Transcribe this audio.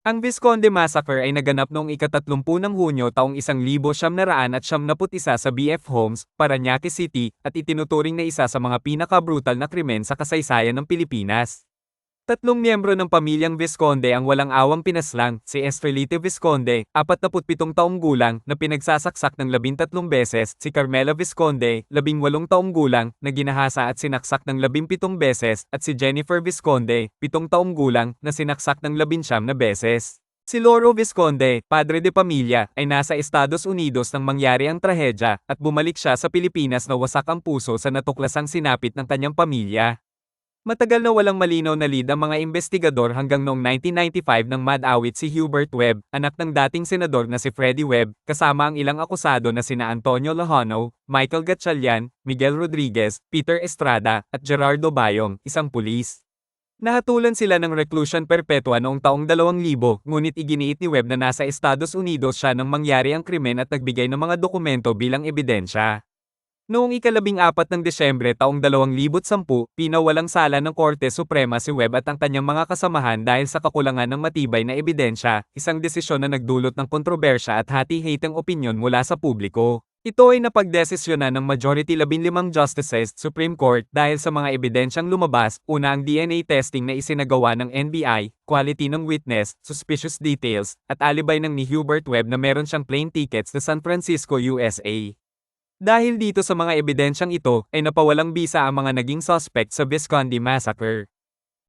Ang Visconde Massacre ay naganap noong ika-30 ng Hunyo taong 1971 sa BF Homes, Parañaque City, at itinuturing na isa sa mga pinaka-brutal na krimen sa kasaysayan ng Pilipinas. Tatlong miyembro ng pamilyang Visconde ang walang awang pinaslang, si Estrelita Visconde, 47 taong gulang, na pinagsasaksak ng 13 beses, si Carmela Visconde, 18 taong gulang, na ginahasa at sinaksak ng 17 beses, at si Jennifer Visconde, 7 taong gulang, na sinaksak ng 19 na beses. Si Loro Visconde, padre de pamilya, ay nasa Estados Unidos nang mangyari ang trahedya, at bumalik siya sa Pilipinas na wasak ang puso sa natuklasang sinapit ng kanyang pamilya. Matagal na walang malinaw na lead ang mga investigador hanggang noong 1995 nang mad-awit si Hubert Webb, anak ng dating senador na si Freddie Webb, kasama ang ilang akusado na sina Antonio Lojano, Michael Gatchalian, Miguel Rodriguez, Peter Estrada, at Gerardo Bayong, isang pulis. Nahatulan sila ng reclusion perpetua noong taong 2000, ngunit iginiit ni Webb na nasa Estados Unidos siya nang mangyari ang krimen at nagbigay ng mga dokumento bilang ebidensya. Noong ika-14 ng Desyembre taong 2010, pinawalang sala ng Korte Suprema si Webb at ang kanyang mga kasamahan dahil sa kakulangan ng matibay na ebidensya, isang desisyon na nagdulot ng kontrobersya at hati-hating opinyon mula sa publiko. Ito ay napagdesisyonan ng majority 15 justices Supreme Court dahil sa mga ebidensyang lumabas, una ang DNA testing na isinagawa ng NBI, quality ng witness, suspicious details, at alibay ng ni Hubert Webb na meron siyang plane tickets sa San Francisco, USA. Dahil dito sa mga ebidensyang ito, ay napawalang bisa ang mga naging suspect sa Visconde Massacre.